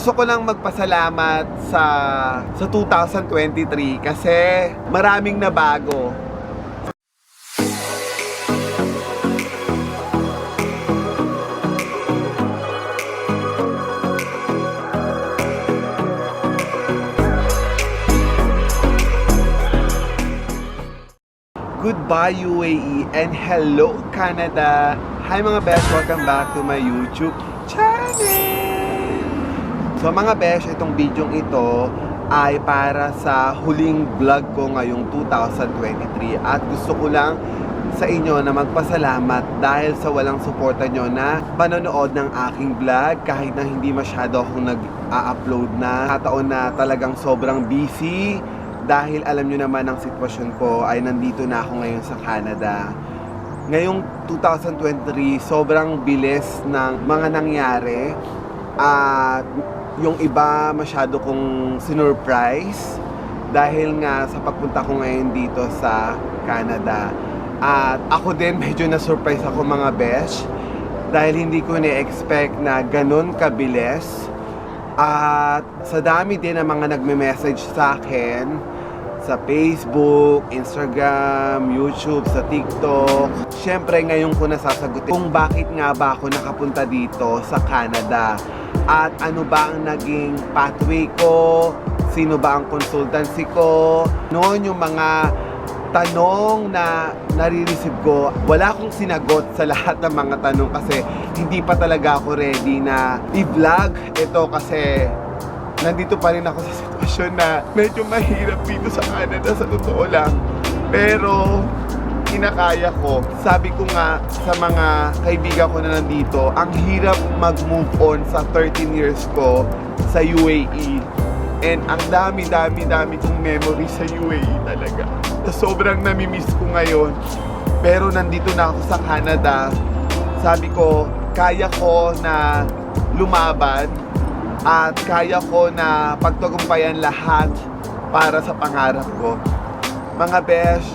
Gusto ko lang magpasalamat sa 2023 kasi maraming nabago. Goodbye UAE and hello Canada! Hi mga besh! Welcome back to my YouTube channel! So mga besh, itong video ito ay para sa huling vlog ko ngayong 2023 at gusto ko lang sa inyo na magpasalamat dahil sa walang suporta nyo na panonood ng aking vlog kahit na hindi masyado akong nag-a-upload na. Taon na talagang sobrang busy dahil alam nyo naman ang sitwasyon ko ay nandito na ako ngayon sa Canada. Ngayong 2023, sobrang bilis ng mga nangyari at yung iba masyado kong sinurprise dahil nga sa pagpunta ko ngayon dito sa Canada. At ako din medyo na-surprise ako mga besh dahil hindi ko na-expect na ganun kabilis. At sa dami din ng mga nagme-message sa akin sa Facebook, Instagram, YouTube, sa TikTok. Siyempre ngayon ko nasasagutin kung bakit nga ba ako nakapunta dito sa Canada. At ano ba ang naging pathway ko? Sino ba ang consultancy ko? Noon yung mga tanong na nare-receive ko, wala akong sinagot sa lahat ng mga tanong kasi hindi pa talaga ako ready na i-vlog ito kasi nandito pa rin ako sa sitwasyon na medyo mahirap dito sa Canada sa totoo lang. Pero kinakaya ko. Sabi ko nga sa mga kaibigan ko na nandito, ang hirap mag-move on sa 13 years ko sa UAE. And ang dami kong memories sa UAE talaga. Sobrang namimiss ko ngayon. Pero nandito na ako sa Canada. Sabi ko, kaya ko na lumaban at kaya ko na pagtagumpayan lahat para sa pangarap ko. Mga besh,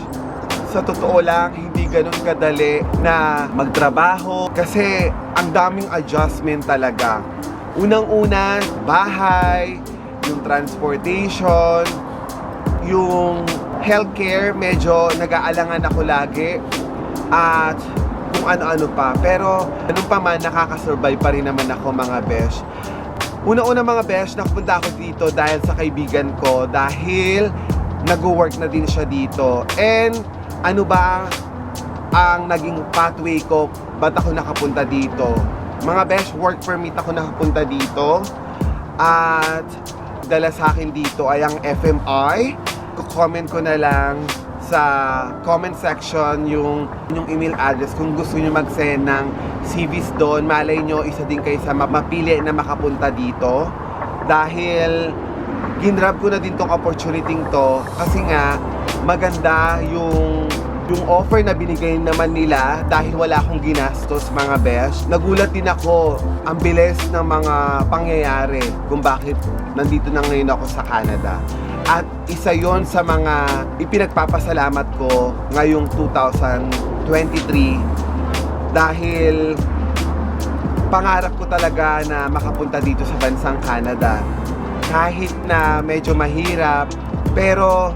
sa totoo lang, hindi ganun kadali na magtrabaho kasi ang daming adjustment talaga. Unang-una, bahay, yung transportation, yung healthcare, medyo nag-aalangan ako lagi at kung ano-ano pa. Pero ganun pa man, nakakasurvive pa rin naman ako mga besh. Una-una mga besh, nakapunta ako dito dahil sa kaibigan ko dahil nag-work na din siya dito. And ano ba ang naging pathway ko? Ba't ako nakapunta dito? Mga besh, work permit ako nakapunta dito. At dala sa akin dito ay ang FMI. Comment ko na lang sa comment section yung email address kung gusto nyo mag-send ng CVs doon. Malay nyo, isa din kayo sa mapili na makapunta dito dahil ginrab ko na din tong opportunity to kasi nga maganda yung offer na binigay naman nila dahil wala akong ginastos mga besh. Nagulat din ako ang bilis ng mga pangyayari kung bakit nandito na ngayon ako sa Canada. At isa yon sa mga ipinagpapasalamat ko ngayong 2023 dahil pangarap ko talaga na makapunta dito sa bansang Canada. Kahit na medyo mahirap, pero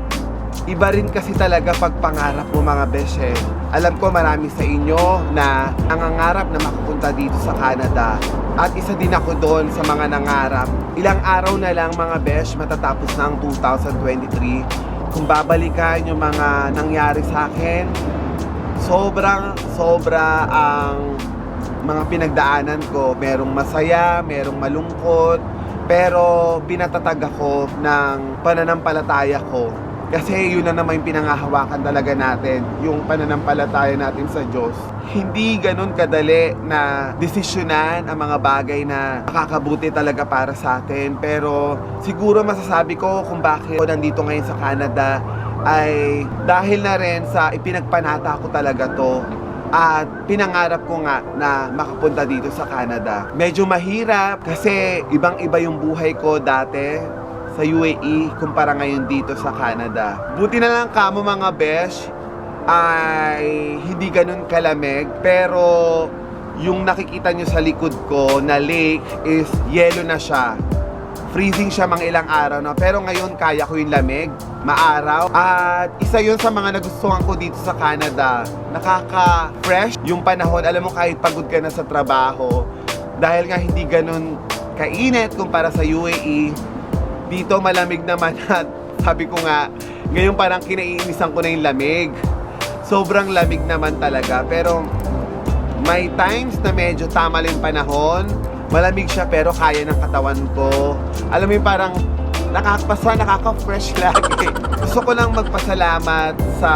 iba rin kasi talaga pag pangarap mo mga beshe. Alam ko marami sa inyo na nangangarap na makapunta dito sa Canada. At isa din ako doon sa mga nangarap. Ilang araw na lang mga besh, matatapos na ang 2023. Kung babalikan yung mga nangyari sa akin, sobra ang mga pinagdaanan ko. Merong masaya, merong malungkot, pero pinatatag ako ng pananampalataya ko. Kasi yun na naman yung pinangahawakan talaga natin, yung pananampalataya natin sa Diyos. Hindi ganun kadali na desisyonan ang mga bagay na makakabuti talaga para sa atin. Pero siguro masasabi ko kung bakit ako nandito ngayon sa Canada ay dahil na rin sa ipinagpanata ko talaga to. At pinangarap ko nga na makapunta dito sa Canada. Medyo mahirap kasi ibang-iba yung buhay ko dati sa UAE kumpara ngayon dito sa Canada. Buti na lang kamo mga besh ay hindi ganun kalamig, pero yung nakikita nyo sa likod ko na lake is yellow na siya. freezing siya mga ilang araw na. Pero ngayon kaya ko yung lamig, maaraw. At isa yun sa mga nagustuhan ko dito sa Canada. Nakaka-fresh yung panahon. Alam mo, kahit pagod ka na sa trabaho, dahil nga hindi ganun kainit kumpara sa UAE, dito malamig naman. At sabi ko nga, ngayon parang kinaiinisan ko na yung lamig. Sobrang lamig naman talaga. Pero may times na medyo tama lang yung panahon. Malamig siya pero kaya ng katawan ko. Alam mo yung parang nakaka-fresh lagi. Gusto ko lang magpasalamat sa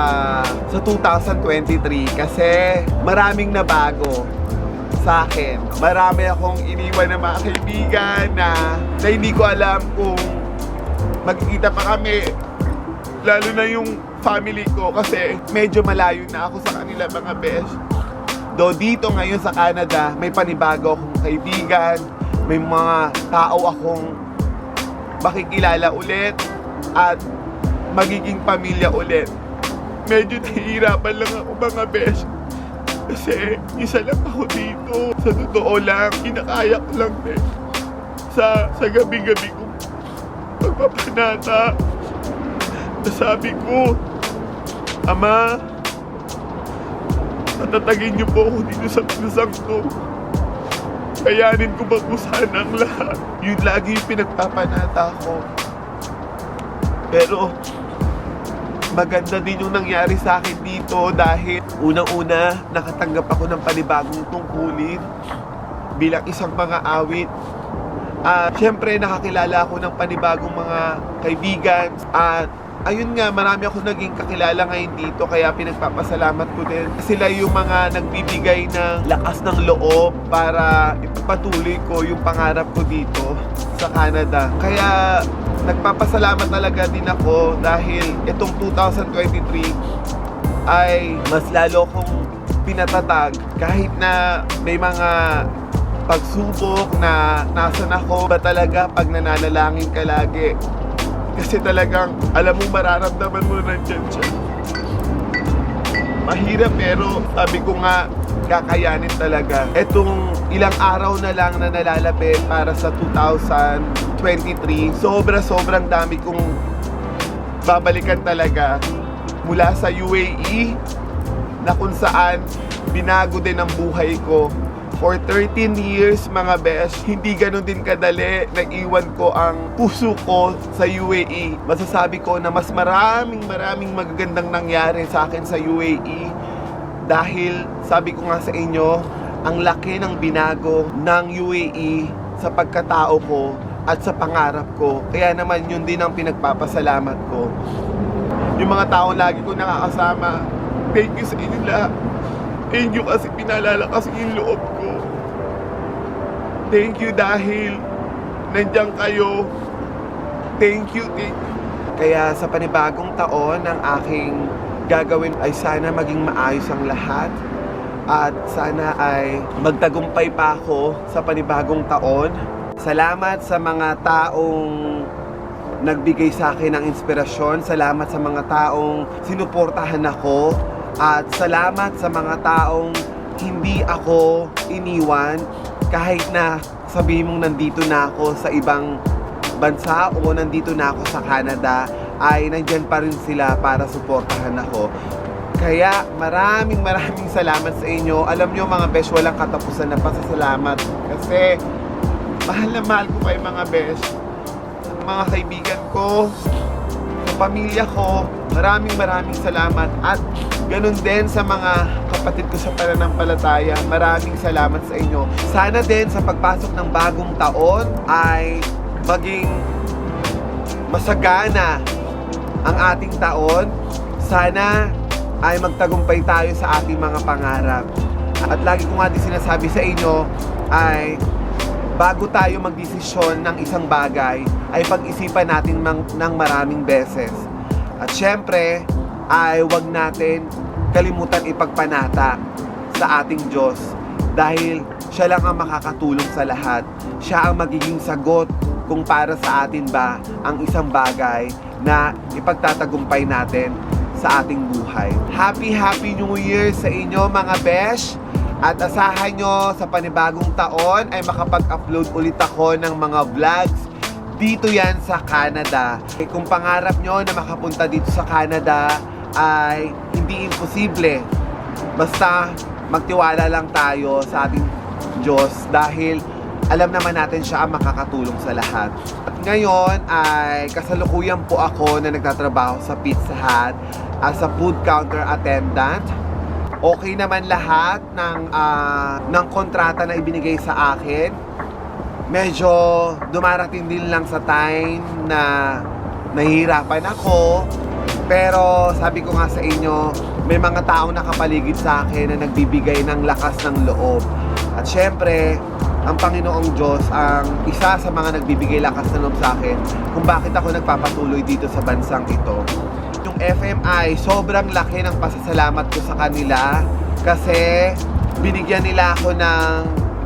2023 kasi maraming nabago sa akin. Marami akong iniwan ng mga kaibigan na hindi ko alam kung magkikita pa kami. Lalo na yung family ko kasi medyo malayo na ako sa kanila mga besh. Do dito ngayon sa Canada, may panibago akong kaibigan, may mga tao akong makikilala ulit at magiging pamilya ulit. Medyo nahihirapan lang ako mga besh kasi isa lang ako dito. Sa totoo lang, kinakaya ko lang din sa gabi-gabi ko pagpapanata. Sabi ko, Ama, patatagin niyo po ako dito sa pinasang to. Kayanin ko ba kung saan ang lahat? Yun lagi yung pinagpapanata ko. Pero maganda din yung nangyari sa akin dito dahil unang-una nakatanggap ako ng panibagong tungkulin bilang isang mga awit. At syempre nakakilala ako ng panibagong mga kaibigan at ayun nga, marami ako naging kakilala ngayon dito kaya pinagpapasalamat ko din. Sila yung mga nagbibigay ng lakas ng loob para ipagpatuloy ko yung pangarap ko dito sa Canada. Kaya nagpapasalamat talaga din ako dahil itong 2023 ay mas lalo kong pinatatag kahit na may mga pagsubok na nasan ako ba talaga pag nananalangin ka lagi. Kasi talagang, alam mo, mararamdaman mo na nandyan siya. Mahirap pero sabi ko nga, kakayanin talaga. Etong ilang araw na lang na nalalapit para sa 2023, sobrang dami kong babalikan talaga mula sa UAE na kung saan binago din ang buhay ko. For 13 years mga besh, hindi ganun din kadali na iwan ko ang puso ko sa UAE. Masasabi ko na mas maraming magagandang nangyari sa akin sa UAE dahil sabi ko nga sa inyo, ang laki ng binago ng UAE sa pagkatao ko at sa pangarap ko. Kaya naman yun din ang pinagpapasalamat ko. Yung mga tao lagi ko nakakasama, thank you sa inyo lahat. Thank you kasi pinalalakas yung loob ko. Thank you dahil nandiyan kayo. Thank you. Kaya sa panibagong taon, ang aking gagawin ay sana maging maayos ang lahat. At sana ay magtagumpay pa ako sa panibagong taon. Salamat sa mga taong nagbigay sa akin ng inspirasyon. Salamat sa mga taong sinuportahan ako. At salamat sa mga taong hindi ako iniwan kahit na sabihin mong nandito na ako sa ibang bansa o nandito na ako sa Canada, ay nandyan pa rin sila para suportahan ako. Kaya maraming salamat sa inyo. Alam nyo mga besh, walang katapusan na pasasalamat kasi mahal na mahal ko kayo mga besh. Sa mga kaibigan ko, sa pamilya ko, maraming salamat. At ganun din sa mga kapatid ko sa pananampalataya, maraming salamat sa inyo. Sana din sa pagpasok ng bagong taon ay maging masagana ang ating taon. Sana ay magtagumpay tayo sa ating mga pangarap. At lagi ko nga din sinasabi sa inyo ay bago tayo magdesisyon ng isang bagay ay pag-isipan natin ng maraming beses. At syempre ay wag natin kalimutan ipagpanata sa ating Diyos dahil siya lang ang makakatulong sa lahat. Siya ang magiging sagot kung para sa atin ba ang isang bagay na ipagtatagumpay natin sa ating buhay. Happy New Year sa inyo mga besh! At asahan nyo sa panibagong taon ay makapag-upload ulit ako ng mga vlogs dito yan sa Canada. Kung pangarap nyo na makapunta dito sa Canada ay hindi imposible. Basta magtiwala lang tayo sa ating Diyos dahil alam naman natin siya ang makakatulong sa lahat. At ngayon ay kasalukuyan po ako na nagtatrabaho sa Pizza Hut as a food counter attendant. Okay naman lahat ng kontrata na ibinigay sa akin. Medyo dumarating din lang sa time na nahihirapan ako. Pero sabi ko nga sa inyo, may mga taong nakapaligid sa akin na nagbibigay ng lakas ng loob. At syempre, ang Panginoong Diyos ang isa sa mga nagbibigay lakas ng loob sa akin kung bakit ako nagpapatuloy dito sa bansang ito. Yung FMI, sobrang laki ng pasasalamat ko sa kanila kasi binigyan nila ako ng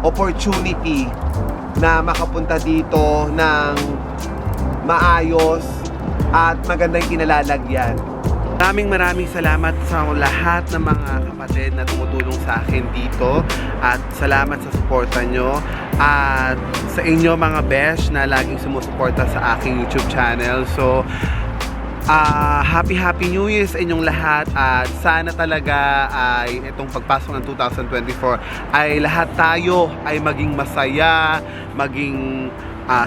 opportunity na makapunta dito ng maayos at magandang kinalalagyan. Maraming salamat sa lahat ng mga kapatid na tumutulong sa akin dito at salamat sa suporta nyo at sa inyo mga besh na laging sumusuporta sa aking YouTube channel. So, Happy New Year sa inyong lahat at sana talaga ay itong pagpasok ng 2024 ay lahat tayo ay maging masaya, maging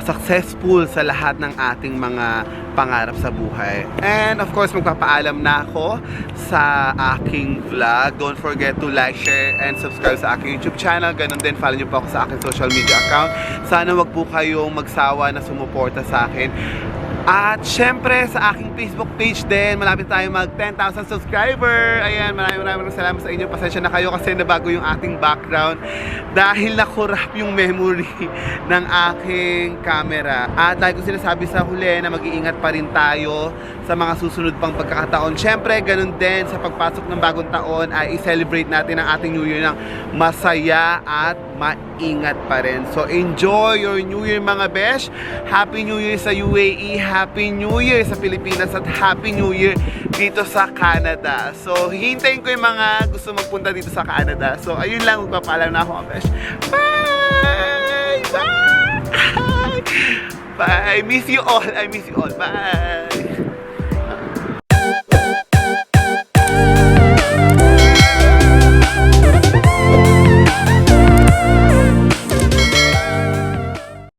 successful sa lahat ng ating mga pangarap sa buhay. And of course, magpapaalam na ako sa aking vlog. Don't forget to like, share, and subscribe sa aking YouTube channel. Ganon din, follow nyo po ako sa aking social media account. Sana wag po kayong magsawa na sumuporta sa akin. At syempre sa aking Facebook page din, malapit tayo mag 10,000 subscriber. Ayan, maraming salamat sa inyo. Pasensya na kayo kasi nabago yung ating background dahil nakurap yung memory ng aking camera. At like ko sinasabi sa huli na mag-iingat pa rin tayo sa mga susunod pang pagkakataon. Syempre, ganun din sa pagpasok ng bagong taon ay i-celebrate natin ang ating New Year ng masaya at maingat pa rin. So enjoy your New Year mga besh. Happy New Year sa UAE, Happy New Year sa Pilipinas at Happy New Year dito sa Canada. So hihintayin ko yung mga gusto magpunta dito sa Canada. So ayun lang, magpapaalam na ako mga besh. Bye! Bye! Bye! I miss you all. Bye!